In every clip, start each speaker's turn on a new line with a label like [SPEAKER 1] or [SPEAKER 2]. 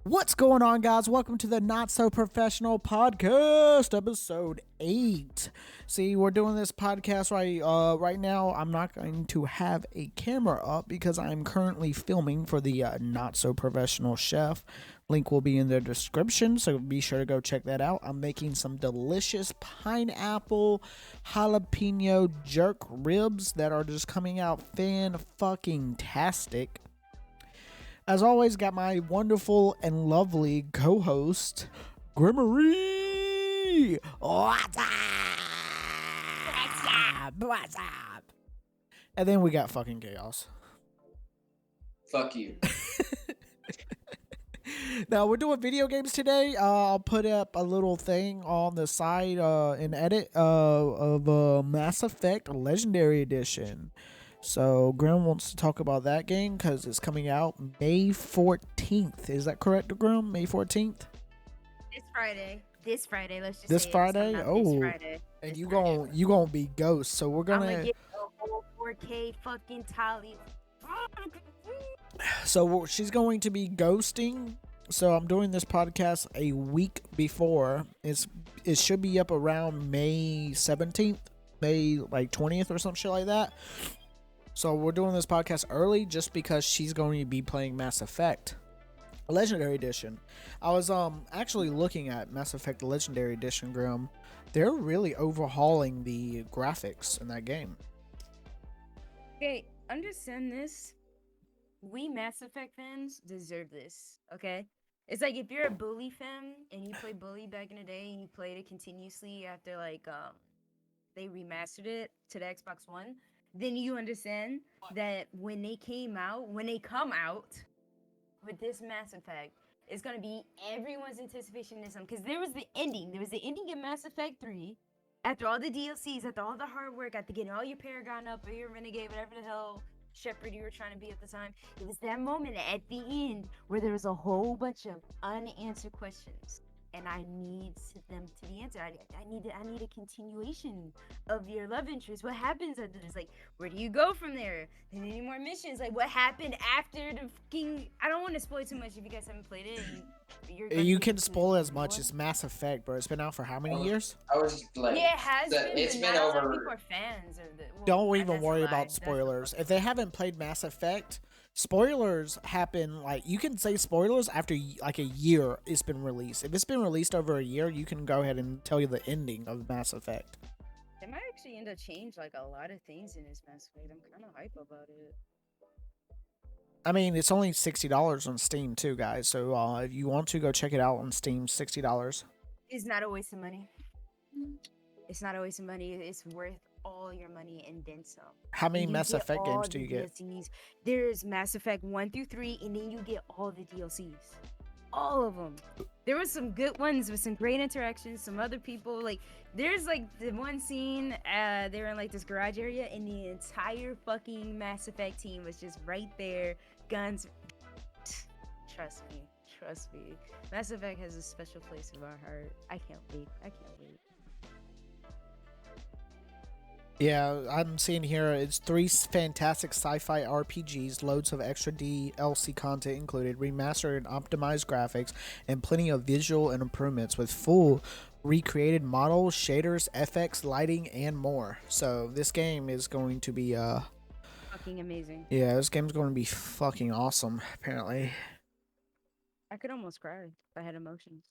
[SPEAKER 1] What's going on, guys? Welcome to the Not So Professional Podcast, episode 8. See, we're doing this podcast right now. I'm not going to have a camera up because I'm currently filming for the Not So Professional Chef. Link will be in the description, so be sure to go check that out. I'm making some delicious pineapple jalapeno jerk ribs that are just coming out fan-fucking-tastic. As always, got my wonderful and lovely co-host, Gremory. What's up? What's up? And then we got fucking Kaos.
[SPEAKER 2] Fuck you.
[SPEAKER 1] Now, we're doing video games today. I'll put up a little thing on the side in edit of Mass Effect Legendary Edition. So, Grem wants to talk about that game because it's coming out May 14th. Is that correct, Grem? May 14th?
[SPEAKER 3] This Friday, let's just
[SPEAKER 1] This
[SPEAKER 3] say
[SPEAKER 1] Friday?
[SPEAKER 3] This Friday.
[SPEAKER 1] And
[SPEAKER 3] This
[SPEAKER 1] you
[SPEAKER 3] Friday.
[SPEAKER 1] gonna be Ghost. So we're
[SPEAKER 3] I'm
[SPEAKER 1] gonna
[SPEAKER 3] gonna get a whole 4K fucking tally.
[SPEAKER 1] So she's going to be ghosting. So I'm doing this podcast a week before. It should be up around May 17th, May like 20th or some shit like that. So we're doing this podcast early just because she's going to be playing Mass Effect Legendary Edition. I was actually looking at Mass Effect Legendary Edition, Grim. They're really overhauling the graphics in that game.
[SPEAKER 3] Okay, understand this. We Mass Effect fans deserve this, okay? It's like if you're a Bully fan and you played Bully back in the day and you played it continuously after they remastered it to the Xbox One, then you understand that when they come out with this Mass Effect, it's gonna be everyone's anticipation in some, because there was the ending of Mass Effect 3. After all the DLCs, after all the hard work, after getting all your Paragon up or your Renegade, whatever the hell Shepard you were trying to be at the time, it was that moment at the end where there was a whole bunch of unanswered questions. And I need them to be answered. I need a continuation of your love interest. What happens after this? Like, where do you go from there? Any more missions? Like, what happened after the fucking... I don't want to spoil too much if you guys haven't played it.
[SPEAKER 1] You can spoil as much as Mass Effect, bro. It's been out for how many years?
[SPEAKER 2] I was like,
[SPEAKER 3] Yeah, it has been.
[SPEAKER 2] It's
[SPEAKER 3] But
[SPEAKER 2] been
[SPEAKER 3] not a lot of
[SPEAKER 2] over.
[SPEAKER 3] people are fans of the. Well,
[SPEAKER 1] Don't even
[SPEAKER 3] that's a
[SPEAKER 1] worry
[SPEAKER 3] lie.
[SPEAKER 1] about
[SPEAKER 3] That's a
[SPEAKER 1] spoilers.
[SPEAKER 3] fucking
[SPEAKER 1] If they haven't played Mass Effect, spoilers happen, like, you can say spoilers after like a year it's been released. If it's been released over a year, you can go ahead and tell you the ending of Mass Effect.
[SPEAKER 3] They might actually end up change like a lot of things in this Mass Effect. I'm kind of hype about it.
[SPEAKER 1] I mean, it's only $60 on Steam too, guys. So if you want to go check it out on Steam, $60.
[SPEAKER 3] It's not a waste of money. It's not a waste of money. It's worth all your money and then some.
[SPEAKER 1] How many
[SPEAKER 3] And you
[SPEAKER 1] Mass
[SPEAKER 3] get
[SPEAKER 1] Effect
[SPEAKER 3] all
[SPEAKER 1] games do
[SPEAKER 3] the
[SPEAKER 1] you get?
[SPEAKER 3] DLCs. There's Mass Effect 1 through 3, and then you get all the DLCs. All of them. There was some good ones with some great interactions. Some other people, like, there's like the one scene, they're in like this garage area, and the entire fucking Mass Effect team was just right there, guns. Trust me. Mass Effect has a special place in our heart. I can't wait.
[SPEAKER 1] Yeah, I'm seeing here it's 3 fantastic sci-fi RPGs, loads of extra DLC content included, remastered and optimized graphics, and plenty of visual and improvements with full recreated models, shaders, FX, lighting, and more. So this game is going to be
[SPEAKER 3] Fucking amazing.
[SPEAKER 1] yeah, this game's going to be fucking awesome, apparently.
[SPEAKER 3] I could almost cry if I had emotions.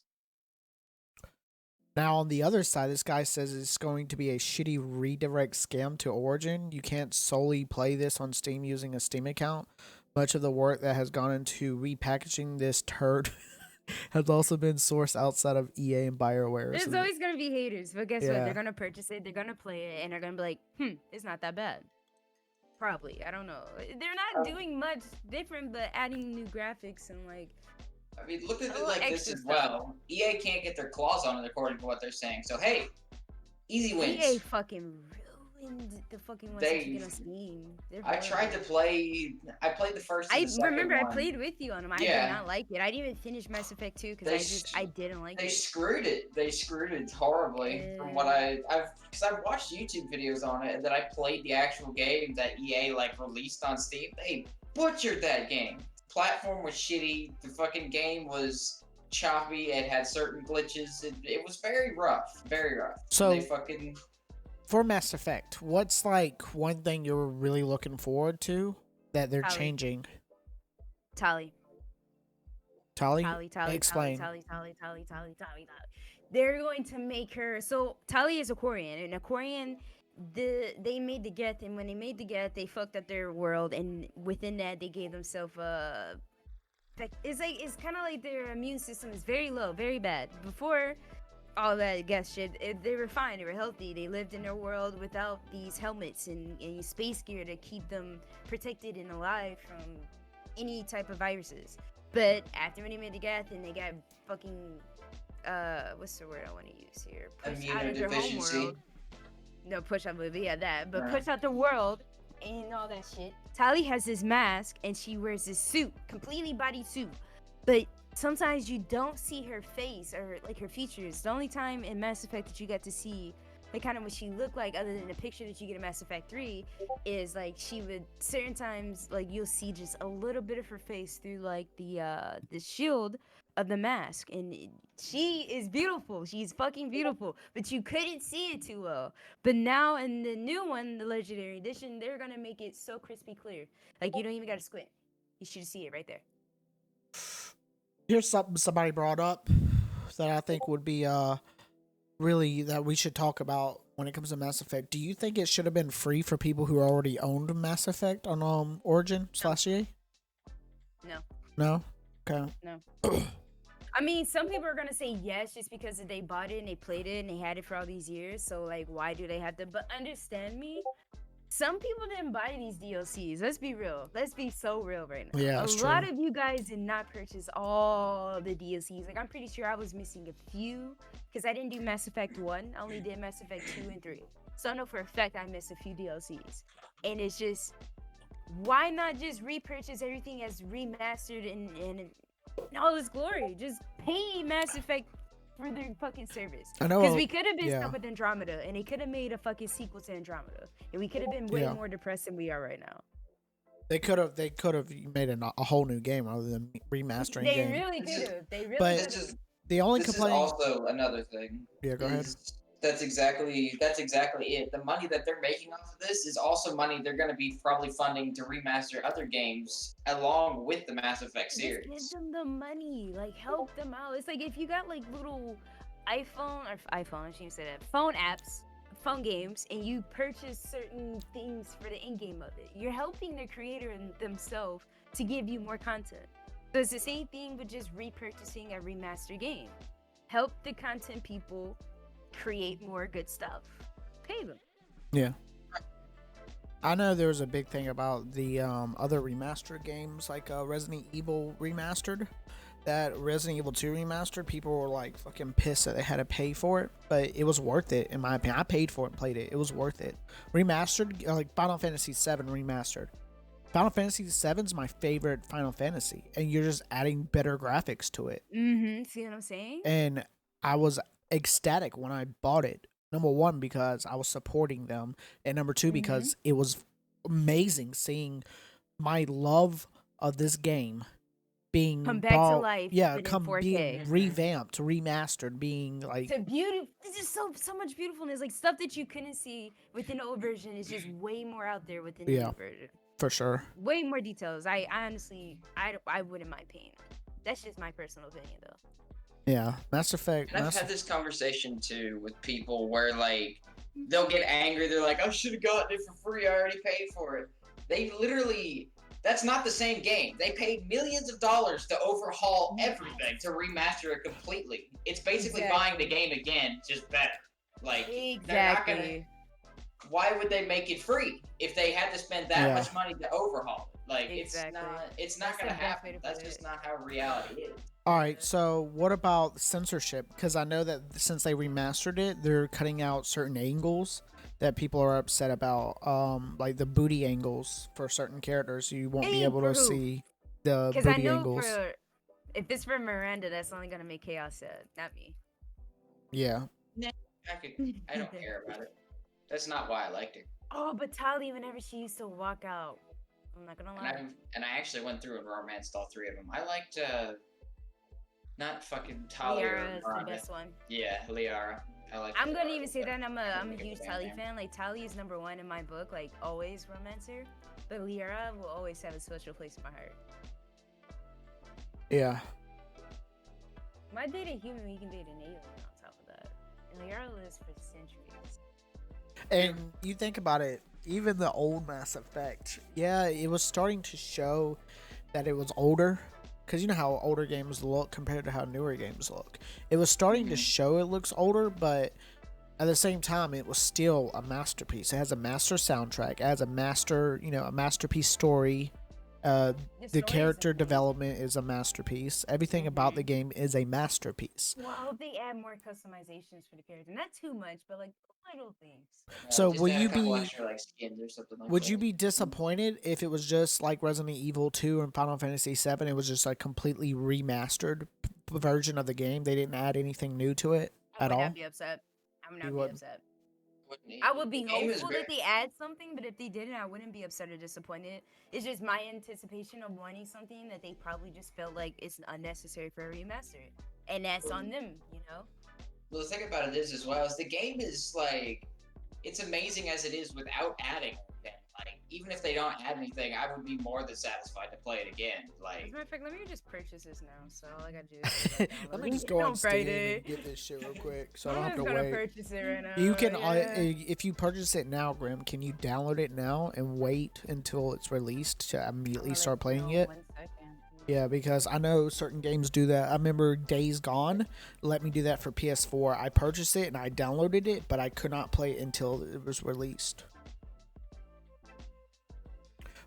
[SPEAKER 1] Now, on the other side, this guy says it's going to be a shitty redirect scam to Origin. You can't solely play this on Steam using a Steam account. Much of the work that has gone into repackaging this turd has also been sourced outside of EA and BioWare.
[SPEAKER 3] There's
[SPEAKER 1] So
[SPEAKER 3] always gonna be haters, but guess what?
[SPEAKER 1] Yeah.
[SPEAKER 3] They're gonna purchase it, they're gonna play it, and they're gonna be like, it's not that bad. Probably. I don't know. They're not doing much different but adding new graphics and like
[SPEAKER 2] I mean, look at it
[SPEAKER 3] Oh,
[SPEAKER 2] like this
[SPEAKER 3] extra
[SPEAKER 2] as
[SPEAKER 3] stuff.
[SPEAKER 2] well. EA can't get their claws on it according to what they're saying. So hey, easy wins.
[SPEAKER 3] EA fucking ruined the fucking ones that you get on Steam.
[SPEAKER 2] I tried to play. I played the first. And
[SPEAKER 3] I
[SPEAKER 2] the second
[SPEAKER 3] remember
[SPEAKER 2] one.
[SPEAKER 3] I played with you on them. I
[SPEAKER 2] Yeah.
[SPEAKER 3] did not like it. I didn't even finish Mass Effect 2 because I didn't like
[SPEAKER 2] They
[SPEAKER 3] it.
[SPEAKER 2] screwed it. They screwed it horribly. From what I've watched YouTube videos on it, and then I played the actual game that EA like released on Steam. They butchered that game. platform was shitty. The fucking game was choppy. It had certain glitches. It was very rough. Very rough.
[SPEAKER 1] So
[SPEAKER 2] they fucking...
[SPEAKER 1] For Mass Effect, what's like one thing you're really looking forward to that they're
[SPEAKER 3] Tali.
[SPEAKER 1] changing?
[SPEAKER 3] Tali.
[SPEAKER 1] Tali?
[SPEAKER 3] Tali.
[SPEAKER 1] Explain.
[SPEAKER 3] Tali. They're going to make her. So Tali is a Quarian, and a Quarian, they made the Geth, and when they made the Geth, they fucked up their world, and within that, they gave themselves a. It's kind of like their immune system is very low, very bad. Before all that Geth shit, they were fine, they were healthy, they lived in their world without these helmets and space gear to keep them protected and alive from any type of viruses. But after when they made the Geth and they got fucking what's the word I want to use here? Pushed out of their home world. No, push out, yeah, that. But push out the world and all that shit. Tali has this mask and she wears this suit, completely body suit. But sometimes you don't see her face or like her features. The only time in Mass Effect that you got to see like kind of what she looked like, other than the picture that you get in Mass Effect 3, is like she would certain times like you'll see just a little bit of her face through like the shield of the mask, and she is beautiful. She's fucking beautiful, but you couldn't see it too well. But now in the new one, the Legendary Edition, they're gonna make it so crispy clear, like you don't even gotta squint. You should see it right there.
[SPEAKER 1] Here's something somebody brought up that I think would be really that we should talk about when it comes to Mass Effect. Do you think it should have been free for people who already owned Mass Effect on Origin/EA?
[SPEAKER 3] No.
[SPEAKER 1] No? Okay.
[SPEAKER 3] No. I mean, some people are gonna say yes just because they bought it and they played it and they had it for all these years. So like, why do they have to? But understand me. Some people didn't buy these DLCs. Let's be real. Let's be so real right now.
[SPEAKER 1] Yeah,
[SPEAKER 3] a lot of you guys did not purchase all the DLCs. Like, I'm pretty sure I was missing a few because I didn't do Mass Effect 1. I only did Mass Effect 2 and 3. So I know for a fact I missed a few DLCs. And it's just, why not just repurchase everything as remastered and all its glory? Just pay Mass Effect for their fucking service.
[SPEAKER 1] I know,
[SPEAKER 3] because we could have been stuck with Andromeda, and they could have made a fucking sequel to Andromeda, and we could have been way more depressed than we are right now.
[SPEAKER 1] They could have made a whole new game rather than remastering.
[SPEAKER 3] They really could have. They really
[SPEAKER 1] but
[SPEAKER 3] could have.
[SPEAKER 1] The only
[SPEAKER 2] this
[SPEAKER 1] complaint.
[SPEAKER 2] Is also another thing.
[SPEAKER 1] Yeah, go ahead.
[SPEAKER 2] That's exactly it. The money that they're making off of this is also money they're going to be probably funding to remaster other games along with the Mass Effect series.
[SPEAKER 3] Just give them the money, like help them out. It's like if you got like little I shouldn't say that, phone apps, phone games, and you purchase certain things for the end game of it, you're helping the creator and themselves to give you more content. So it's the same thing with just repurchasing a remastered game. Help the content people create more good stuff. Pay them.
[SPEAKER 1] Yeah. I know there was a big thing about the other remastered games, like Resident Evil Remastered. That Resident Evil 2 Remastered, people were like fucking pissed that they had to pay for it, but it was worth it in my opinion. I paid for it and played it. It was worth it. Remastered, like Final Fantasy VII Remastered. Final Fantasy VII is my favorite Final Fantasy, and you're just adding better graphics to it.
[SPEAKER 3] See what I'm saying?
[SPEAKER 1] And I was ecstatic when I bought it. Number one, because I was supporting them, and number two, because it was amazing seeing my love of this game being
[SPEAKER 3] come back to life.
[SPEAKER 1] Yeah, being revamped, remastered, being like
[SPEAKER 3] it's beautiful. There's just so much beautifulness, like stuff that you couldn't see within the old version is just way more out there within the new version.
[SPEAKER 1] For sure.
[SPEAKER 3] Way more details. I honestly, I wouldn't mind paying. That's just my personal opinion, though.
[SPEAKER 1] Yeah, Mass Effect.
[SPEAKER 2] And I've had this conversation too with people where like they'll get angry. They're like, "I should have gotten it for free. I already paid for it." They literally. That's not the same game. They paid millions of dollars to overhaul everything, to remaster it completely. It's basically buying the game again, just better. Like, they're not gonna. Why would they make it free if they had to spend that much money to overhaul it? Like, it's not gonna happen. That's just not how reality is.
[SPEAKER 1] All right, so what about censorship? Because I know that since they remastered it, they're cutting out certain angles that people are upset about, like the booty angles for certain characters. You won't be able to see the booty angles.
[SPEAKER 3] If it's for Miranda, that's only gonna make Kaos sad, not me.
[SPEAKER 1] Yeah.
[SPEAKER 2] I don't care about it. That's not why I liked it.
[SPEAKER 3] Oh, but Tali, whenever she used to walk out I'm not gonna
[SPEAKER 2] And
[SPEAKER 3] lie.
[SPEAKER 2] I actually went through and romanced all 3 of them. I liked not fucking Talia or
[SPEAKER 3] Liara is the
[SPEAKER 2] Miranda.
[SPEAKER 3] best one.
[SPEAKER 2] Yeah, Liara. I like.
[SPEAKER 3] I'm gonna
[SPEAKER 2] Liara.
[SPEAKER 3] even say that I'm a
[SPEAKER 2] Think of
[SPEAKER 3] huge
[SPEAKER 2] the damn
[SPEAKER 3] Tali
[SPEAKER 2] name.
[SPEAKER 3] fan. Like Tali is number 1 in my book, like always romancer. But Liara will always have a special place in my heart.
[SPEAKER 1] Yeah.
[SPEAKER 3] Might date a human, we can date an alien on top of that. And Liara lives for centuries.
[SPEAKER 1] And you think about it, even the old Mass Effect, yeah, it was starting to show that it was older. Because you know how older games look compared to how newer games look. It was starting to show it looks older, but at the same time, it was still a masterpiece. It has a master soundtrack, it has a masterpiece story. The
[SPEAKER 3] story is
[SPEAKER 1] character
[SPEAKER 3] amazing.
[SPEAKER 1] development is a masterpiece. Everything about the game is a masterpiece.
[SPEAKER 3] Well, I hope they add more customizations for the character. Not too much, but like little things.
[SPEAKER 1] So
[SPEAKER 2] just
[SPEAKER 1] will
[SPEAKER 2] add
[SPEAKER 1] you
[SPEAKER 2] a couple
[SPEAKER 1] be-
[SPEAKER 2] extra, like, skins or something like
[SPEAKER 1] Would
[SPEAKER 2] that.
[SPEAKER 1] you be disappointed if it was just like Resident Evil 2 and Final Fantasy 7? It was just like completely remastered version of the game. They didn't add anything new to it
[SPEAKER 3] I
[SPEAKER 1] at
[SPEAKER 3] would
[SPEAKER 1] all.
[SPEAKER 3] not be upset. I would not be
[SPEAKER 1] wouldn't?
[SPEAKER 3] upset.
[SPEAKER 2] Wouldn't
[SPEAKER 3] I would be
[SPEAKER 2] the game is
[SPEAKER 3] hopeful
[SPEAKER 2] very-
[SPEAKER 3] that they add something, but if they didn't, I wouldn't be upset or disappointed. It's just my anticipation of wanting something that they probably just felt like it's unnecessary for a remaster. And that's on them, you know?
[SPEAKER 2] Well, the thing about it is, as well, is the game is like, it's amazing as it is without adding anything. Like, even if they don't add anything, I would be more than satisfied to play it again.
[SPEAKER 3] As a
[SPEAKER 2] Like,
[SPEAKER 3] matter of fact, let me just purchase this now. So all I gotta do is
[SPEAKER 1] Let me just
[SPEAKER 3] download
[SPEAKER 1] go
[SPEAKER 3] it
[SPEAKER 1] on Steam
[SPEAKER 3] Friday.
[SPEAKER 1] and get this shit real quick, so I
[SPEAKER 3] I'm
[SPEAKER 1] don't have
[SPEAKER 3] just
[SPEAKER 1] to
[SPEAKER 3] gonna
[SPEAKER 1] wait.
[SPEAKER 3] purchase it right now.
[SPEAKER 1] You can,
[SPEAKER 3] yeah.
[SPEAKER 1] if you purchase it now, Grim, can you download it now and wait until it's released to immediately
[SPEAKER 3] I'll
[SPEAKER 1] start
[SPEAKER 3] let you
[SPEAKER 1] playing
[SPEAKER 3] know
[SPEAKER 1] it?
[SPEAKER 3] 1 second.
[SPEAKER 1] Yeah, because I know certain games do that. I remember Days Gone let me do that for PS4. I purchased it and I downloaded it, but I could not play it until it was released.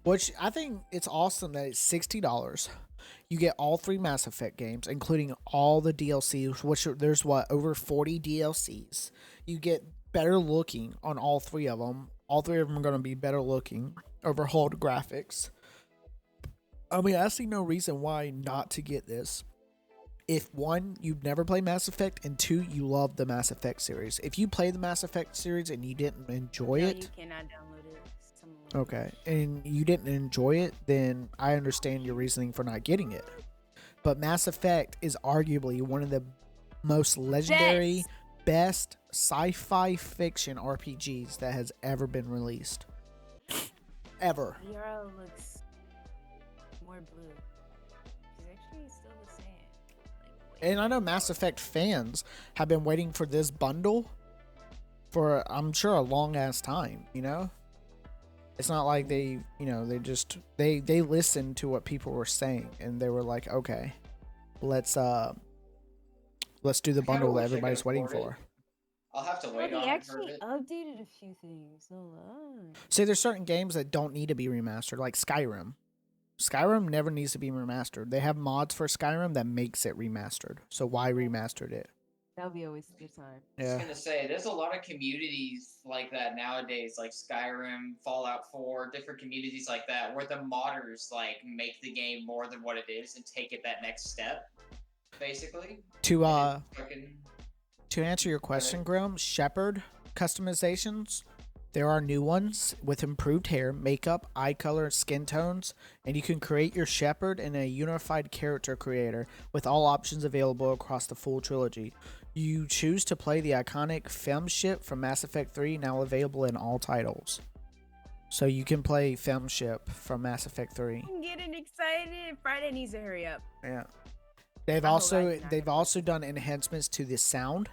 [SPEAKER 1] Which I think it's awesome that it's $60. You get all 3 Mass Effect games, including all the DLCs, which there's over 40 DLCs. You get better looking on all 3 of them. All 3 of them are going to be better looking, overhauled graphics. I mean, I see no reason why not to get this. If 1, you've never played Mass Effect, and 2, you love the Mass Effect series. If you play the Mass Effect series and you didn't enjoy
[SPEAKER 3] No,
[SPEAKER 1] it,
[SPEAKER 3] you cannot download it. Someone will-
[SPEAKER 1] okay, and you didn't enjoy it, then I understand your reasoning for not getting it. But Mass Effect is arguably one of the most legendary, best sci-fi fiction RPGs that has ever been released. Ever.
[SPEAKER 3] Liara looks more blue. She's actually still the same. Like,
[SPEAKER 1] And I know Mass Effect fans have been waiting for this bundle for, I'm sure, a long ass time, you know? It's not like they listened to what people were saying and they were like, okay, let's do the bundle that
[SPEAKER 2] wish I could
[SPEAKER 1] everybody's waiting
[SPEAKER 2] afford it.
[SPEAKER 1] for.
[SPEAKER 2] I'll have to
[SPEAKER 3] well,
[SPEAKER 2] wait
[SPEAKER 3] they
[SPEAKER 2] on it for a
[SPEAKER 3] actually
[SPEAKER 2] bit.
[SPEAKER 3] updated a few things. Hold on.
[SPEAKER 1] See, there's certain games that don't need to be remastered, like Skyrim. Skyrim never needs to be remastered. They have mods for Skyrim that makes it remastered. So why remastered it?
[SPEAKER 3] That would be a waste of your time.
[SPEAKER 2] I was
[SPEAKER 1] Yeah.
[SPEAKER 2] gonna say, there's a lot of communities like that nowadays, like Skyrim, Fallout 4, different communities like that, where the modders like make the game more than what it is and take it that next step, basically.
[SPEAKER 1] To
[SPEAKER 2] And it's fucking-
[SPEAKER 1] To answer your question, Grim, Shepherd customizations, there are new ones with improved hair, makeup, eye color, skin tones, and you can create your Shepherd in a unified character creator with all options available across the full trilogy. You choose to play the iconic Femship from Mass Effect 3, now available in all titles. So you can play Femship from Mass Effect 3.
[SPEAKER 3] I'm getting excited. Friday needs to hurry up.
[SPEAKER 1] Yeah. They've
[SPEAKER 3] I hope I
[SPEAKER 1] also
[SPEAKER 3] can
[SPEAKER 1] they've also done enhancements to the sound,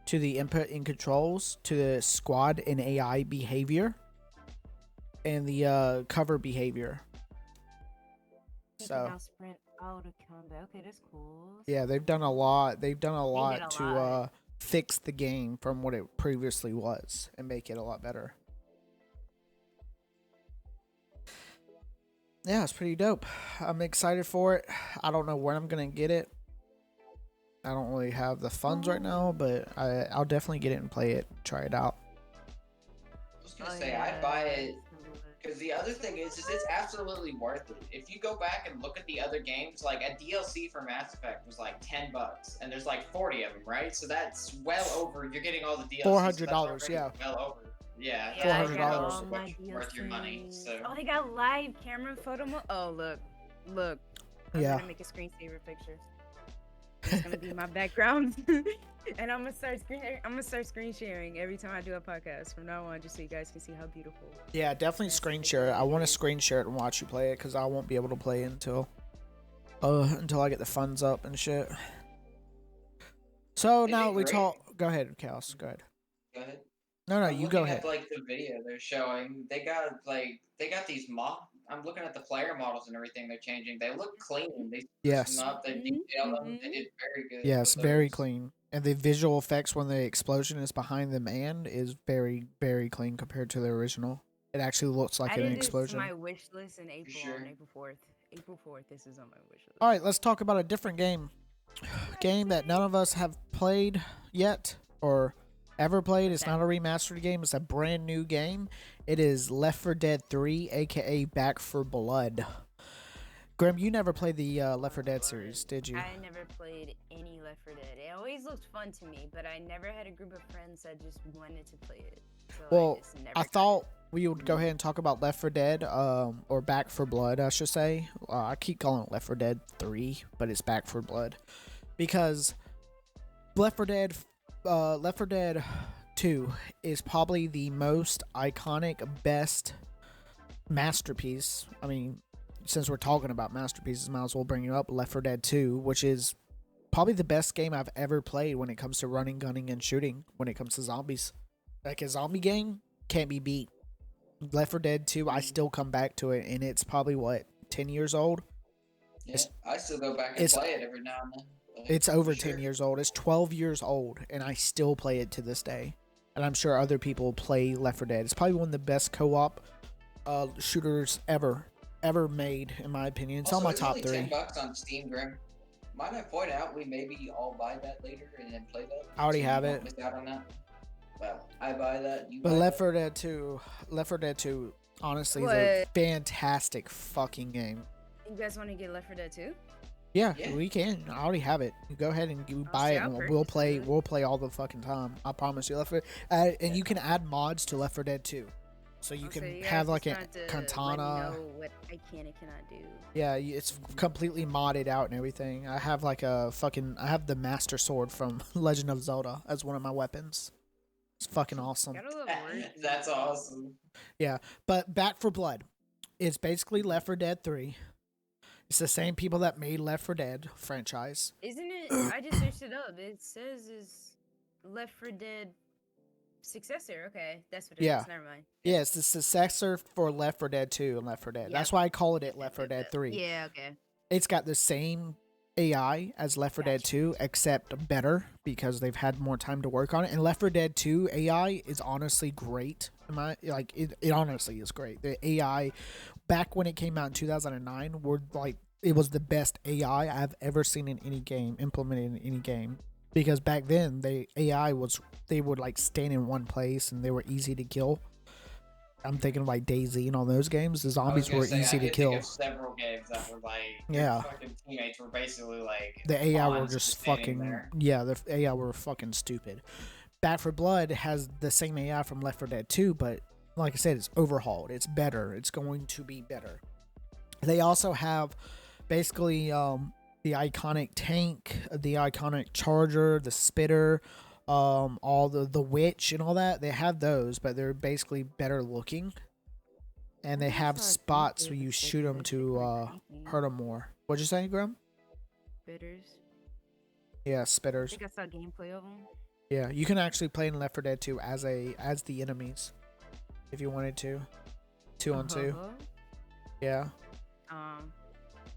[SPEAKER 1] to the input and controls, to the squad and AI behavior, and the cover behavior. So
[SPEAKER 3] Now sprint out of combat. Okay, that's cool.
[SPEAKER 1] yeah, they've done a lot. They've done a lot
[SPEAKER 3] a
[SPEAKER 1] to
[SPEAKER 3] lot.
[SPEAKER 1] fix the game from what it previously was and make it a lot better. Yeah, it's pretty dope. I'm excited for it. I don't know when I'm gonna get it. I don't really have the funds right now, but I'll definitely get it and play it, try it out.
[SPEAKER 2] I was gonna say, I'd buy it. Because the other thing is it's absolutely worth it. If you go back and look at the other games, like a DLC for Mass Effect was like $10, and there's like 40 of them, right? So that's well over. You're getting all the DLCs. so that's
[SPEAKER 1] $400,
[SPEAKER 2] already
[SPEAKER 1] yeah.
[SPEAKER 2] Well over. Yeah,
[SPEAKER 3] Yeah, I
[SPEAKER 2] that's
[SPEAKER 3] got
[SPEAKER 1] $400.
[SPEAKER 3] all my
[SPEAKER 2] worth your money.
[SPEAKER 3] DLCs.
[SPEAKER 2] So
[SPEAKER 3] Oh, they got live camera photo mode. Oh, look. I'm
[SPEAKER 1] Yeah.
[SPEAKER 3] gonna make a screensaver picture. It's gonna be my background, and I'm gonna start screen sharing every time I do a podcast from now on, just so you guys can see how beautiful.
[SPEAKER 1] Yeah, definitely
[SPEAKER 3] That's
[SPEAKER 1] screen
[SPEAKER 3] the
[SPEAKER 1] share it. I want to
[SPEAKER 3] is.
[SPEAKER 1] screen share it and watch you play it because I won't be able to play it until I get the funds up and shit. So
[SPEAKER 2] Is
[SPEAKER 1] now
[SPEAKER 2] it
[SPEAKER 1] we
[SPEAKER 2] great?
[SPEAKER 1] talk. Go ahead, Chaos. Go ahead.
[SPEAKER 2] go ahead.
[SPEAKER 1] No,
[SPEAKER 2] I'm
[SPEAKER 1] you go
[SPEAKER 2] looking
[SPEAKER 1] ahead.
[SPEAKER 2] at like the video they're showing. They got these I'm looking at the player models and everything they're changing. They look clean. They spruce them
[SPEAKER 1] Yes.
[SPEAKER 2] up. They detail them. They did very good.
[SPEAKER 1] Yes,
[SPEAKER 2] with
[SPEAKER 1] very
[SPEAKER 2] those.
[SPEAKER 1] clean. And the visual effects when the explosion is behind the man is very, very clean compared to the original. It actually looks like an
[SPEAKER 3] Added this to
[SPEAKER 1] explosion.
[SPEAKER 3] my wish list in April
[SPEAKER 2] sure.
[SPEAKER 3] on April 4th. April 4th, this is on my wish list.
[SPEAKER 1] All right, let's talk about a different game. Game that none of us have played yet or ever played. It's not a remastered game. It's a brand new game. It is Left 4 Dead 3, aka Back 4 Blood. Grem, you never played the Left 4 Dead series, did you?
[SPEAKER 3] I never played any Left 4 Dead. It always looked fun to me, but I never had a group of friends that just wanted to play it. So
[SPEAKER 1] Well, I
[SPEAKER 3] got
[SPEAKER 1] thought we would go ahead and talk about Left 4 Dead, or Back 4 Blood, I should say. I keep calling it Left 4 Dead 3, but it's Back 4 Blood. Because Left 4 Dead 2 is probably the most iconic, best masterpiece. I mean, since we're talking about masterpieces, might as well bring it up. Left 4 Dead 2, which is probably the best game I've ever played when it comes to running, gunning, and shooting. When it comes to zombies, like a zombie game can't be beat. Left 4 Dead 2, I still come back to it, and it's probably 10 years old.
[SPEAKER 2] Yeah, I still go back and play it every now and then.
[SPEAKER 1] It's over 10 years old. It's 12 years old, and I still play it to this day. And I'm sure other people play Left 4 Dead. It's probably one of the best co-op shooters ever made, in my opinion. It's on my top
[SPEAKER 2] only
[SPEAKER 1] 3.
[SPEAKER 2] $10 on Steam, Grem. Might I point out we maybe all buy that later and then play that?
[SPEAKER 1] I already
[SPEAKER 2] so
[SPEAKER 1] have
[SPEAKER 2] you
[SPEAKER 1] it.
[SPEAKER 2] don't miss out on that. Well, I buy that. You
[SPEAKER 1] But
[SPEAKER 2] buy
[SPEAKER 1] Left
[SPEAKER 2] that.
[SPEAKER 1] 4 Dead 2, honestly, is
[SPEAKER 3] What?
[SPEAKER 1] a fantastic fucking game.
[SPEAKER 3] You guys want to get Left 4 Dead 2?
[SPEAKER 1] Yeah,
[SPEAKER 2] Yeah.
[SPEAKER 1] we can. I already have it. You go ahead and you
[SPEAKER 3] I'll
[SPEAKER 1] buy
[SPEAKER 3] see,
[SPEAKER 1] it,
[SPEAKER 3] I'll
[SPEAKER 1] and we'll
[SPEAKER 3] purchase
[SPEAKER 1] play.
[SPEAKER 3] it.
[SPEAKER 1] We'll play all the fucking time. I promise you. And you can add mods to Left 4 Dead 2, so you can have like a katana.
[SPEAKER 3] Know what I can and cannot do.
[SPEAKER 1] Yeah, it's completely modded out and everything. I have like I have the Master Sword from Legend of Zelda as one of my weapons. It's fucking awesome.
[SPEAKER 3] Gotta love words.
[SPEAKER 2] That's awesome.
[SPEAKER 1] Yeah, but Back 4 Blood, it's basically Left 4 Dead 3. It's the same people that made Left 4 Dead franchise.
[SPEAKER 3] Isn't it? I just searched it up. It says is Left 4 Dead successor. Okay, that's what it
[SPEAKER 1] Yeah.
[SPEAKER 3] is. Never mind.
[SPEAKER 1] Yeah, it's the successor for Left 4 Dead 2 and Left 4 Dead.
[SPEAKER 3] Yep.
[SPEAKER 1] That's why I called it Left 4 Dead 3.
[SPEAKER 3] Yeah. Okay.
[SPEAKER 1] It's got the same AI as Left 4 Dead
[SPEAKER 3] Gotcha.
[SPEAKER 1] 2, except better because they've had more time to work on it. And Left 4 Dead 2 AI is honestly great. It honestly is great. The AI back when it came out in 2009 it was the best AI I've ever seen in any game, implemented in any game. Because back then they would like stand in one place and they were easy to kill. I'm thinking of like DayZ and all those games. The zombies were easy to kill.
[SPEAKER 2] I could think of several games that were like
[SPEAKER 1] Yeah.
[SPEAKER 2] fucking teammates were basically like
[SPEAKER 1] The AI were
[SPEAKER 2] pawns
[SPEAKER 1] just
[SPEAKER 2] standing
[SPEAKER 1] fucking
[SPEAKER 2] there.
[SPEAKER 1] the AI were fucking stupid. Back 4 Blood has the same AI from Left 4 Dead 2, but like I said, it's overhauled. It's better. It's going to be better. They also have basically the iconic tank, the iconic charger, the spitter, all the witch and all that. They have those, but they're basically better looking. And they have spots where you shoot them to hurt them more. What'd you say, Graham?
[SPEAKER 3] Bitters.
[SPEAKER 1] Yeah,
[SPEAKER 3] I
[SPEAKER 1] spitters.
[SPEAKER 3] think I saw gameplay of them.
[SPEAKER 1] Yeah, you can actually play in Left 4 Dead 2 as the enemies, if you wanted to, 2-on-2. Yeah,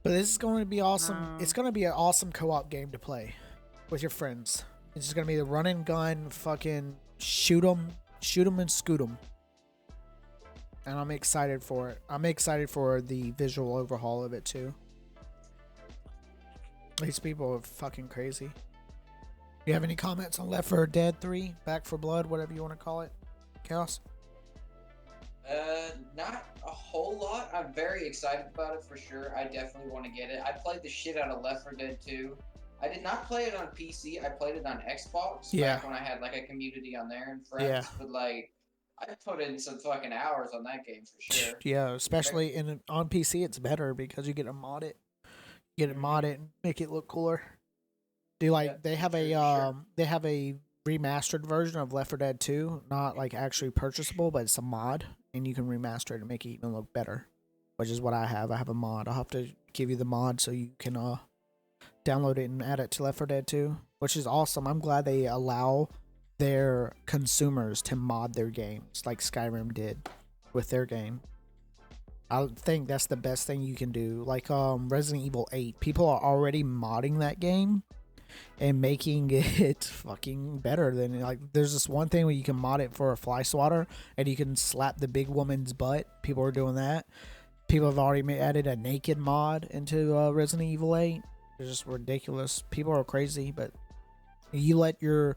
[SPEAKER 1] but this is going to be awesome. It's going to be an awesome co-op game to play with your friends. It's just going to be the run and gun, fucking shoot 'em and scoot 'em. And I'm excited for it. I'm excited for the visual overhaul of it too. These people are fucking crazy. You have any comments on Left 4 Dead 3, Back 4 Blood, whatever you want to call it? Chaos?
[SPEAKER 2] Not a whole lot. I'm very excited about it for sure. I definitely want to get it. I played the shit out of Left 4 Dead 2. I did not play it on PC. I played it on Xbox.
[SPEAKER 1] Yeah.
[SPEAKER 2] Back when I had like a community on there and friends.
[SPEAKER 1] Yeah.
[SPEAKER 2] But like, I put in some fucking hours on that game for sure.
[SPEAKER 1] Yeah, especially on PC, it's better because you get to mod it, and make it look cooler. Do like
[SPEAKER 2] Yeah,
[SPEAKER 1] they have
[SPEAKER 2] for
[SPEAKER 1] a
[SPEAKER 2] sure.
[SPEAKER 1] they have a remastered version of Left 4 Dead 2, not like actually purchasable, but it's a mod, and you can remaster it and make it even look better. Which is what I have. I have a mod. I'll have to give you the mod so you can download it and add it to Left 4 Dead 2, which is awesome. I'm glad they allow their consumers to mod their games like Skyrim did with their game. I think that's the best thing you can do. Like Resident Evil 8, people are already modding that game and making it fucking better than like. There's this one thing where you can mod it for a fly swatter and you can slap the big woman's butt. People are doing that. People have already added a naked mod into Resident Evil 8. It's just ridiculous. People are crazy, but if you let your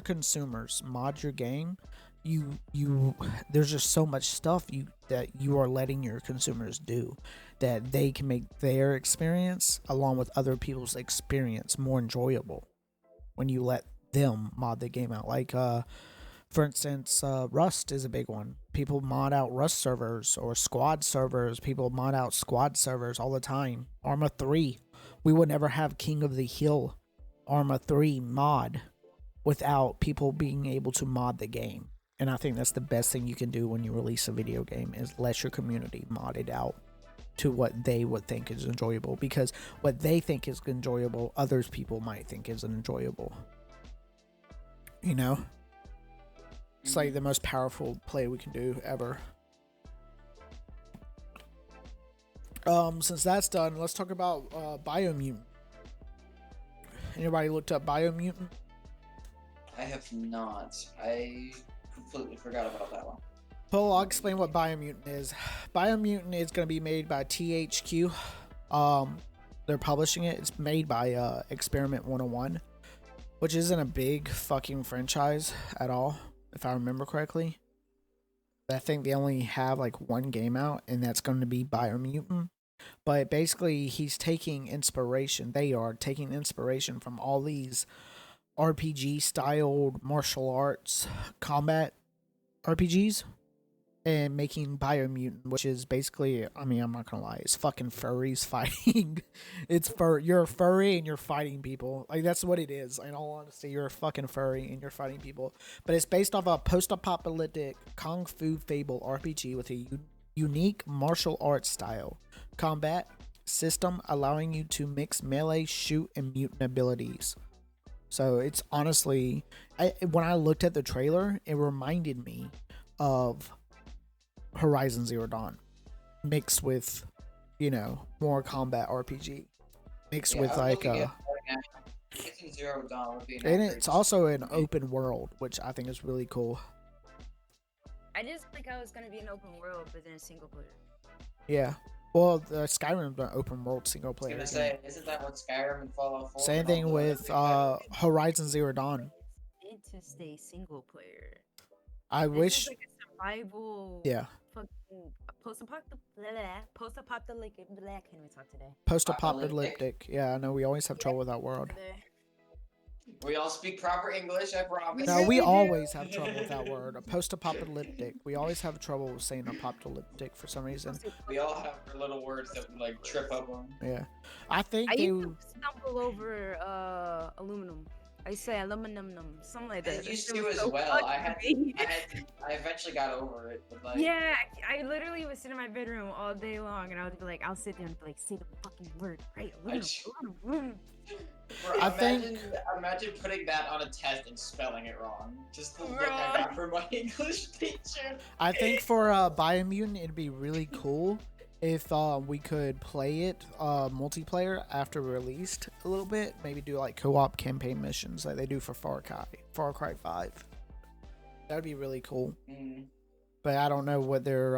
[SPEAKER 1] consumers mod your game, you there's just so much stuff that you are letting your consumers do that they can make their experience along with other people's experience more enjoyable when you let them mod the game out. Like for instance, Rust is a big one. People mod out Rust servers or squad servers. People mod out squad servers all the time. Arma 3. We would never have King of the Hill Arma 3 mod without people being able to mod the game. And I think that's the best thing you can do when you release a video game is let your community mod it out to what they would think is enjoyable. Because what they think is enjoyable, others people might think is enjoyable. You know? It's like the most powerful play we can do ever. Since that's done, let's talk about Biomutant. Anybody looked up Biomutant?
[SPEAKER 2] I have not. I completely forgot about that one.
[SPEAKER 1] Well, I'll explain what Biomutant is. Biomutant is going to be made by THQ. They're publishing it. It's made by Experiment 101, which isn't a big fucking franchise at all, if I remember correctly. I think they only have like one game out, and that's going to be Biomutant. But basically, he's taking inspiration. They are taking inspiration from all these RPG-styled martial arts combat RPGs and making Biomutant, which is basically, I mean, I'm not gonna lie, it's fucking furries fighting. You're a furry and you're fighting people. Like, that's what it is. In all honesty, you're a fucking furry and you're fighting people. But it's based off a post-apocalyptic Kung Fu Fable RPG with a unique martial arts style combat system allowing you to mix melee, shoot, and mutant abilities. So it's honestly, when I looked at the trailer, it reminded me of Horizon Zero Dawn mixed with, more combat RPG mixed with like
[SPEAKER 2] Zero Dawn would be
[SPEAKER 1] and it's also an open world, which I think is really cool.
[SPEAKER 3] I just think I was gonna be an open world, but then a single player.
[SPEAKER 1] Yeah. Well, the Skyrim's an open world single player.
[SPEAKER 2] I was gonna say, isn't that what Skyrim and Fallout 4?
[SPEAKER 1] Same thing with Horizon Zero Dawn.
[SPEAKER 3] Need to stay single player.
[SPEAKER 1] I wish.
[SPEAKER 3] Like a survival.
[SPEAKER 1] Yeah.
[SPEAKER 3] Post-apocalyptic. Can we talk today?
[SPEAKER 1] Post-apocalyptic. Yeah, I know we always have trouble with that word.
[SPEAKER 2] We all speak proper English, I promise.
[SPEAKER 1] No, we always have trouble with that word. A post-apocalyptic. We always have trouble with saying apocalyptic for some reason.
[SPEAKER 2] We all have our little words that we like trip up on.
[SPEAKER 1] Yeah, I think
[SPEAKER 3] I used to stumble over aluminum. I say aluminum, something like that.
[SPEAKER 2] I used to as well. I eventually got over it. But like,
[SPEAKER 3] yeah, I literally would sit in my bedroom all day long, and I would be like, I'll sit there and be like, say the fucking word, right? Aluminum.
[SPEAKER 2] Bro, imagine putting that on a test and spelling it wrong. Just the look I got from my English teacher.
[SPEAKER 1] I think for Biomutant, it'd be really cool if we could play it multiplayer after released a little bit. Maybe do like co-op campaign missions like they do for Far Cry 5. That would be really cool. But I don't know what their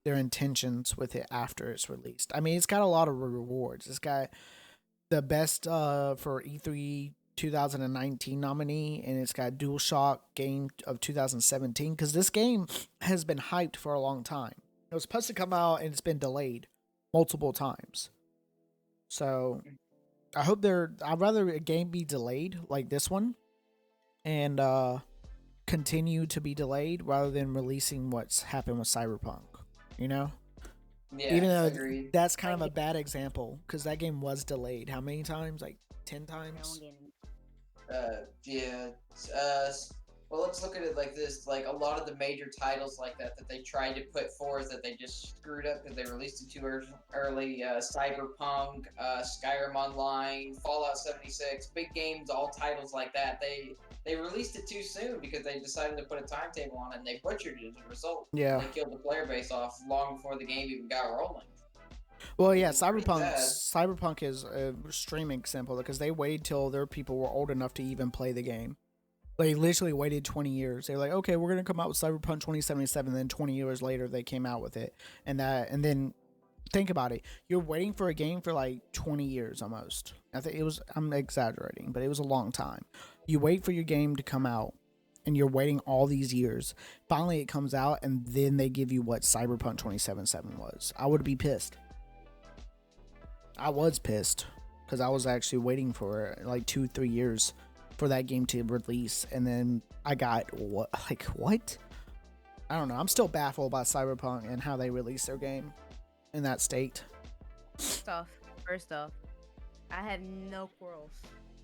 [SPEAKER 1] intentions with it after it's released. I mean, it's got a lot of rewards. It's got the best for E3 2019 nominee, and it's got DualShock Game of 2017, because this game has been hyped for a long time. It was supposed to come out and it's been delayed multiple times. So I'd rather a game be delayed like this one and continue to be delayed rather than releasing what's happened with Cyberpunk. You know,
[SPEAKER 2] Yeah,
[SPEAKER 1] even though
[SPEAKER 2] agreed.
[SPEAKER 1] that's kind of a bad example because that game was delayed. How many times? Like 10 times.
[SPEAKER 2] Yeah. Well, let's look at it like this. Like, a lot of the major titles like that they tried to put forth that they just screwed up because they released it too early. Cyberpunk, Skyrim Online, Fallout 76, big games, all titles like that. They released it too soon because they decided to put a timetable on it, and they butchered it as a result.
[SPEAKER 1] Yeah.
[SPEAKER 2] They killed the player base off long before the game even got rolling.
[SPEAKER 1] Well, yeah,
[SPEAKER 2] It's pretty bad.
[SPEAKER 1] Cyberpunk is a extreme example because they waited till their people were old enough to even play the game. They literally waited 20 years. They were like, okay, we're gonna come out with Cyberpunk 2077. Then 20 years later, they came out with it, and then think about it. You're waiting for a game for like 20 years almost. I think it was. I'm exaggerating, but it was a long time. You wait for your game to come out, and you're waiting all these years. Finally, it comes out, and then they give you what Cyberpunk 2077 was. I would be pissed. I was pissed because I was actually waiting for like 2-3 years for that game to release, and then I got what? I don't know. I'm still baffled by Cyberpunk and how they released their game in that state.
[SPEAKER 3] First off, I have no quarrels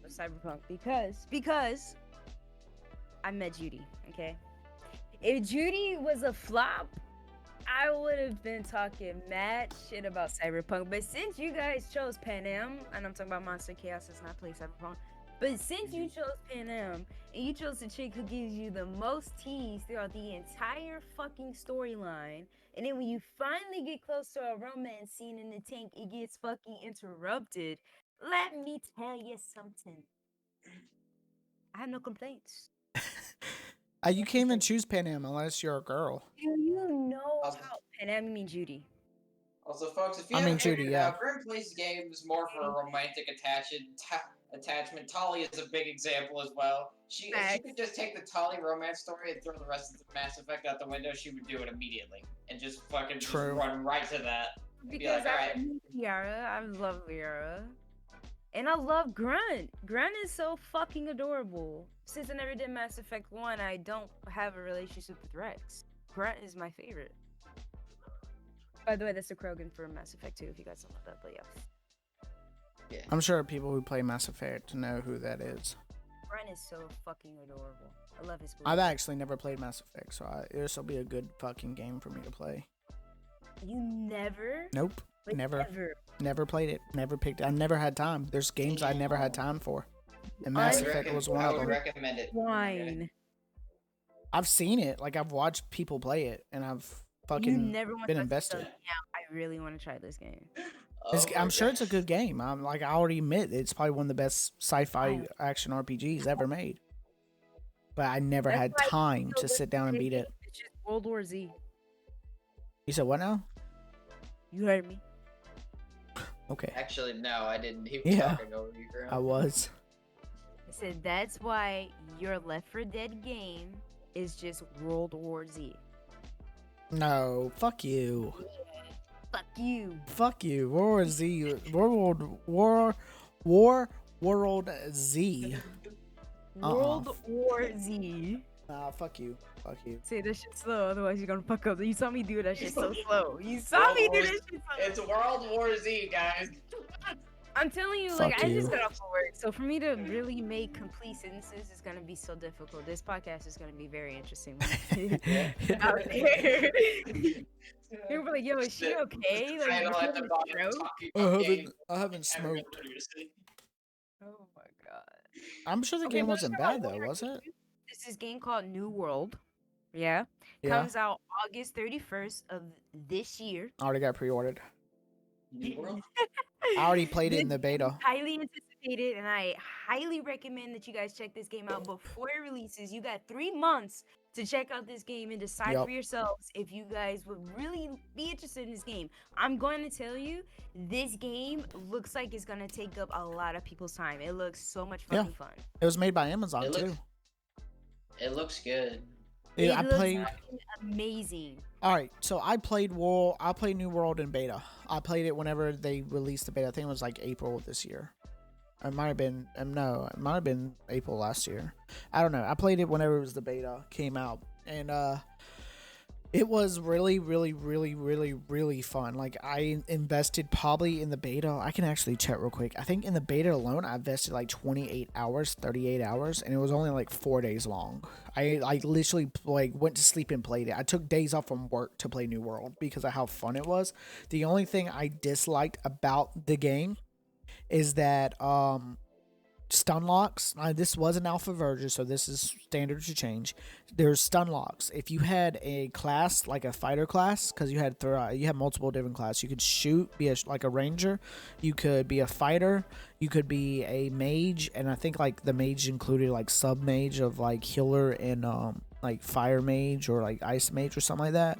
[SPEAKER 3] with Cyberpunk because I met Judy. Okay, if Judy was a flop, I would have been talking mad shit about Cyberpunk. But since you guys chose Pan Am, and I'm talking about Monster Chaos, does not play Cyberpunk. But since you chose Pan Am, and you chose the chick who gives you the most tease throughout the entire fucking storyline, and then when you finally get close to a romance scene in the tank, it gets fucking interrupted. Let me tell you something. I have no complaints.
[SPEAKER 1] You can't even choose Pan Am unless you're a girl.
[SPEAKER 3] Do you know how Pan Am, you mean Judy?
[SPEAKER 2] Also, folks, if you
[SPEAKER 1] I mean,
[SPEAKER 2] haven't figured
[SPEAKER 1] Judy,
[SPEAKER 2] it
[SPEAKER 1] yeah.
[SPEAKER 2] out, Grem plays games more for a romantic attachment. Tolly is a big example as well. If she could just take the Tolly romance story and throw the rest of the Mass Effect out the window, she would do it immediately and just fucking just run right to that.
[SPEAKER 3] Because I love Liara, I love Liara, and I love Grunt. Grunt is so fucking adorable. Since I never did Mass Effect 1, I don't have a relationship with Rex. Grunt is my favorite. By the way, that's the Krogan for Mass Effect 2, if you guys don't know that, but yeah.
[SPEAKER 1] I'm sure people who play Mass Effect know who that is.
[SPEAKER 3] Grunt is so fucking adorable. I love his voice.
[SPEAKER 1] I've actually never played Mass Effect, so this will be a good fucking game for me to play.
[SPEAKER 3] You never?
[SPEAKER 1] Nope.
[SPEAKER 3] Like,
[SPEAKER 1] Never played it. Never picked it. I never had time. There's games I never had time for. And Mass Effect was one of them.
[SPEAKER 2] I would recommend it.
[SPEAKER 3] Wine.
[SPEAKER 1] I've seen it. Like, I've watched people play it, and I've fucking been invested.
[SPEAKER 3] Yeah, I really want to try this game.
[SPEAKER 1] I'm sure it's a good game. I already admit it's probably one of the best sci-fi action RPGs ever made. But I never had time to sit down and beat it.
[SPEAKER 3] It's just World War Z.
[SPEAKER 1] You said what now?
[SPEAKER 3] You heard me.
[SPEAKER 1] Okay.
[SPEAKER 2] Actually, no, I didn't. He was talking over you, Graham.
[SPEAKER 1] I was.
[SPEAKER 3] I said that's why your Left 4 Dead game is just World War Z.
[SPEAKER 1] No, fuck you.
[SPEAKER 3] Fuck you.
[SPEAKER 1] Fuck you. World Z. World War Z.
[SPEAKER 3] World War Z.
[SPEAKER 1] Nah, fuck you. Fuck you.
[SPEAKER 3] Say that shit slow, otherwise you're gonna fuck up. You saw me do that shit so slow. You saw me do that shit so slow.
[SPEAKER 2] It's World War Z, guys.
[SPEAKER 3] I'm telling you, like, I just got off of work, so for me to really make complete sentences is gonna be so difficult. This podcast is gonna be very interesting. Out there. People were like, "Yo, is she okay?" Like,
[SPEAKER 1] I haven't smoked.
[SPEAKER 3] Oh my god.
[SPEAKER 1] I'm sure the game wasn't bad though, was it?
[SPEAKER 3] This is a game called New World. Yeah. Comes out August 31st of this year.
[SPEAKER 1] I already got pre-ordered.
[SPEAKER 2] New World?
[SPEAKER 1] I already played it in the beta.
[SPEAKER 3] Highly anticipated, and I highly recommend that you guys check this game out before it releases. You got 3 months to check out this game and decide for yourselves if you guys would really be interested in this game. I'm going to tell you, this game looks like it's going to take up a lot of people's time. It looks so much fucking fun.
[SPEAKER 1] It was made by Amazon too.
[SPEAKER 2] It looks good.
[SPEAKER 3] Yeah, I played amazing.
[SPEAKER 1] All right, so I played New World in beta. I played it whenever they released the beta. I think it was like April of this year. It might have been no, it might have been April last year. I don't know. I played it whenever it was the beta came out, and it was really, really, really, really, really fun. Like, I invested probably in the beta. I can actually check real quick. I think in the beta alone, I invested like 28 hours, 38 hours, and it was only like 4 days long. I literally like went to sleep and played it. I took days off from work to play New World because of how fun it was. The only thing I disliked about the game is that stun locks. This was an alpha version, so this is standard to change. There's stun locks. If you had a class like a fighter class, because you had multiple different classes, you could shoot, be like a ranger, you could be a fighter, you could be a mage, and I think like the mage included like sub mage of like healer and like fire mage or like ice mage or something like that.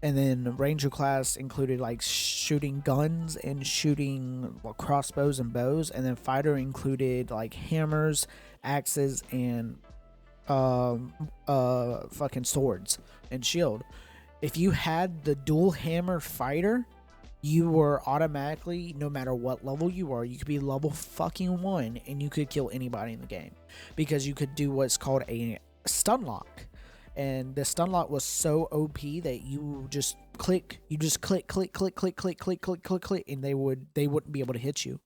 [SPEAKER 1] And then the ranger class included like shooting guns and shooting crossbows and bows. And then fighter included like hammers, axes, and fucking swords and shield. If you had the dual hammer fighter, you were automatically, no matter what level you were, you could be level fucking 1 and you could kill anybody in the game because you could do what's called a stun lock. And the stun lock was so OP that you just click, and they wouldn't be able to hit you,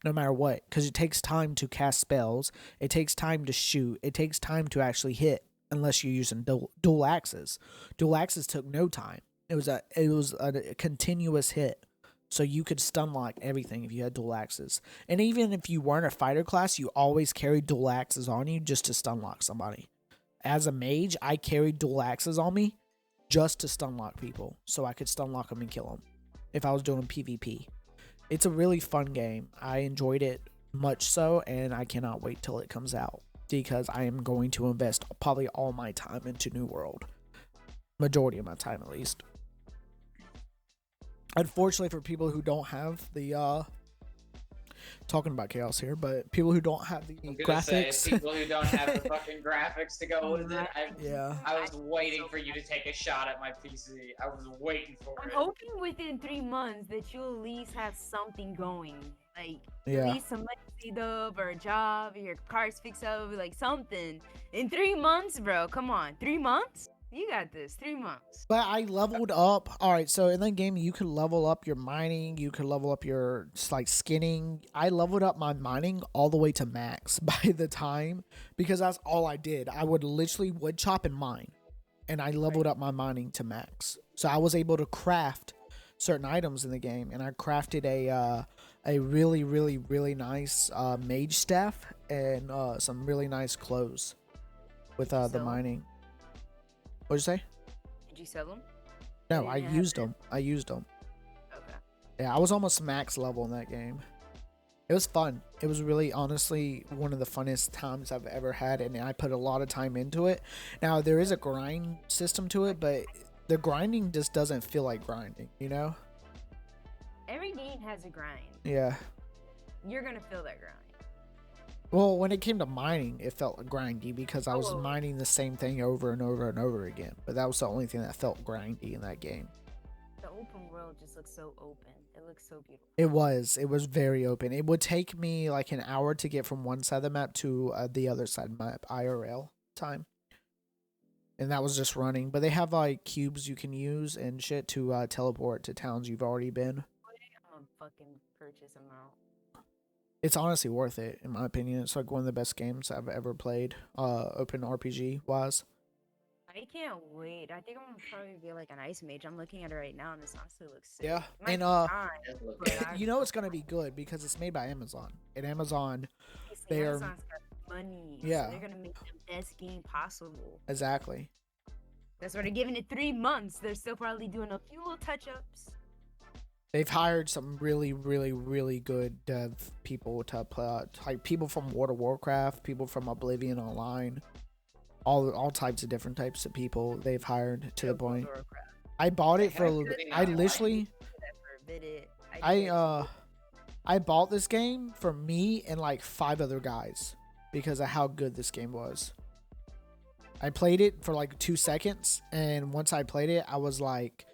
[SPEAKER 1] no matter what, because it takes time to cast spells, it takes time to shoot, it takes time to actually hit, unless you're using dual axes. Dual axes took no time. It was a continuous hit, so you could stun lock everything if you had dual axes. And even if you weren't a fighter class, you always carried dual axes on you just to stun lock somebody. As a mage, I carried dual axes on me just to stun lock people, so I could stun lock them and kill them if I was doing PvP. It's a really fun game. I enjoyed it much so, and I cannot wait till it comes out because I am going to invest probably all my time into New World. Majority of my time, at least. Unfortunately, for people who don't have the talking about Kaos here, but people who don't have the graphics,
[SPEAKER 2] people who don't have the fucking graphics to go with it. I was waiting for you to take a shot at my PC. I was waiting for it.
[SPEAKER 3] I'm hoping within 3 months that you'll at least have something going, like
[SPEAKER 1] yeah,
[SPEAKER 3] at least some money saved up or a job, or your car's fixed up, like something. In 3 months, bro, come on, 3 months. You got this. 3 months.
[SPEAKER 1] But I leveled up. All right, so in that game, you could level up your mining. You could level up your like skinning. I leveled up my mining all the way to max by the time, because that's all I did. I would literally wood chop and mine, and I leveled up my mining to max. So I was able to craft certain items in the game, and I crafted a really, really, really nice mage staff and some really nice clothes with the mining. What'd you say?
[SPEAKER 3] Did you sell them?
[SPEAKER 1] No, I used them.
[SPEAKER 3] Okay.
[SPEAKER 1] Yeah, I was almost max level in that game. It was fun. It was really, honestly, one of the funnest times I've ever had, and I put a lot of time into it. Now, there is a grind system to it, but the grinding just doesn't feel like grinding, you know?
[SPEAKER 3] Every game has a grind.
[SPEAKER 1] Yeah.
[SPEAKER 3] You're gonna feel that grind.
[SPEAKER 1] Well, when it came to mining, it felt grindy because I was mining the same thing over and over and over again. But that was the only thing that felt grindy in that game.
[SPEAKER 3] The open world just looks so open. It looks so beautiful.
[SPEAKER 1] It was very open. It would take me like an hour to get from one side of the map to the other side of the map, IRL time. And that was just running. But they have like cubes you can use and shit to teleport to towns you've already been.
[SPEAKER 3] I'm gonna fucking purchase them out.
[SPEAKER 1] It's honestly worth it, in my opinion. It's like one of the best games I've ever played, open RPG wise.
[SPEAKER 3] I can't wait. I think I'm gonna probably be like an ice mage. I'm looking at it right now, and this honestly looks sick.
[SPEAKER 1] Yeah,
[SPEAKER 3] and
[SPEAKER 1] you know it's gonna be good because it's made by Amazon. And Amazon,
[SPEAKER 3] Amazon's got money.
[SPEAKER 1] Yeah,
[SPEAKER 3] so they're gonna make the best game possible.
[SPEAKER 1] Exactly.
[SPEAKER 3] That's why they're giving it 3 months. They're still probably doing a few little touch-ups.
[SPEAKER 1] They've hired some really, really, really good dev people to play, like people from World of Warcraft, people from Oblivion Online, all types of different types of people they've hired to the point. I bought it for, I bought this game for me and like 5 other guys because of how good this game was. I played it for like 2 seconds, and once I played it, I was like,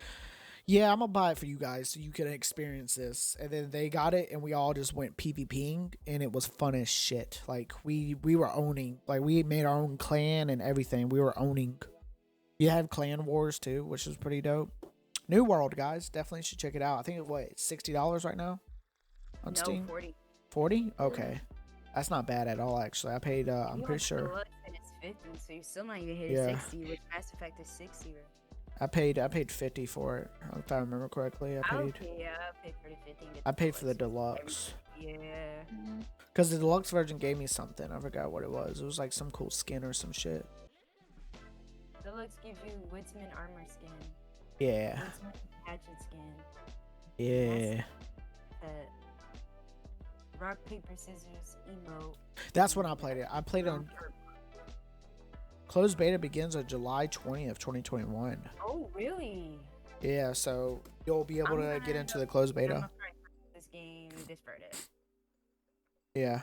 [SPEAKER 1] Yeah, I'm gonna buy it for you guys so you can experience this. And then they got it, and we all just went PvPing, and it was fun as shit. Like we were owning, like we made our own clan and everything. We were owning. You have clan wars too, which is pretty dope. New World, guys, definitely should check it out. I think it's what, $60 right now on Steam.
[SPEAKER 3] 40.
[SPEAKER 1] 40? Okay, that's not bad at all. Actually, I paid. I'm pretty sure.
[SPEAKER 3] And it's 50, so you're still not even hitting
[SPEAKER 1] Yeah.
[SPEAKER 3] 60, which Mass Effect is 60. Right?
[SPEAKER 1] I paid 50 for it, if I remember correctly. I paid
[SPEAKER 3] for the 50.
[SPEAKER 1] I paid for the deluxe.
[SPEAKER 3] Yeah.
[SPEAKER 1] Because the deluxe version gave me something. I forgot what it was. It was like some cool skin or some shit.
[SPEAKER 3] Deluxe gives you Woodsman armor skin.
[SPEAKER 1] Yeah.
[SPEAKER 3] Woodsman hatchet skin.
[SPEAKER 1] Yeah.
[SPEAKER 3] Rock, paper, scissors, emote.
[SPEAKER 1] That's when I played it. I played on... Closed beta begins on July 20th, 2021.
[SPEAKER 3] Oh, really?
[SPEAKER 1] Yeah, so you'll be able to get into the closed beta.
[SPEAKER 3] I'm gonna this game this Friday.
[SPEAKER 1] Yeah.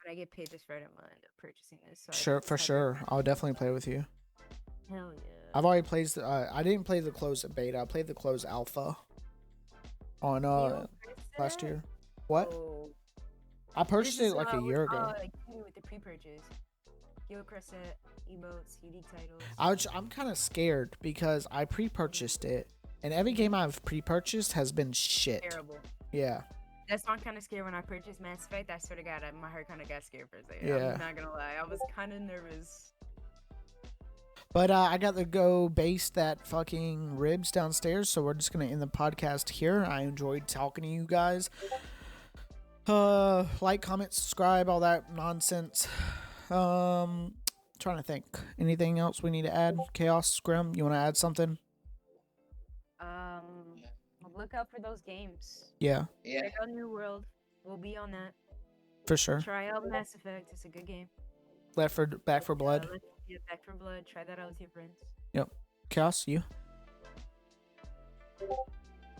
[SPEAKER 3] When I get paid this Friday, I'm gonna end up purchasing this. So
[SPEAKER 1] Sure, for sure. I'll definitely play with you.
[SPEAKER 3] Hell yeah.
[SPEAKER 1] I've already played... I didn't play the closed beta. I played the closed alpha on last year. What?
[SPEAKER 3] Oh.
[SPEAKER 1] I purchased it like a year ago.
[SPEAKER 3] With the pre-purchase. Geo Crescent, emotes, unique titles.
[SPEAKER 1] I'm kind of scared because I pre-purchased it, and every game I've pre-purchased has been shit.
[SPEAKER 3] Terrible.
[SPEAKER 1] Yeah.
[SPEAKER 3] That's why I'm kind of scared when I purchased Mass Effect. I swear to God, my heart kind of got scared for a second.
[SPEAKER 1] Yeah.
[SPEAKER 3] I'm not gonna lie. I was kind of nervous.
[SPEAKER 1] But I got to go base that fucking ribs downstairs, so we're just gonna end the podcast here. I enjoyed talking to you guys. Like, comment, subscribe, all that nonsense. Trying to think. Anything else we need to add? Chaos, Grem, you want to add something?
[SPEAKER 3] Look out for those games.
[SPEAKER 1] Yeah.
[SPEAKER 2] Yeah.
[SPEAKER 3] Check out New World. We'll be on that.
[SPEAKER 1] For sure.
[SPEAKER 3] Try out Mass Effect. It's a good game.
[SPEAKER 1] Back for Blood.
[SPEAKER 3] Yeah, Back for Blood. Try that out with your friends.
[SPEAKER 1] Yep. Chaos, you?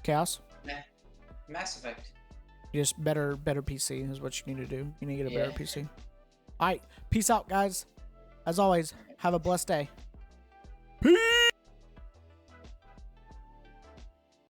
[SPEAKER 1] Chaos?
[SPEAKER 2] Nah. Mass Effect.
[SPEAKER 1] Just better PC is what you need to do. You need to get a
[SPEAKER 2] Yeah.
[SPEAKER 1] better PC. All right. Peace out, guys. As always, have a blessed day. Peace.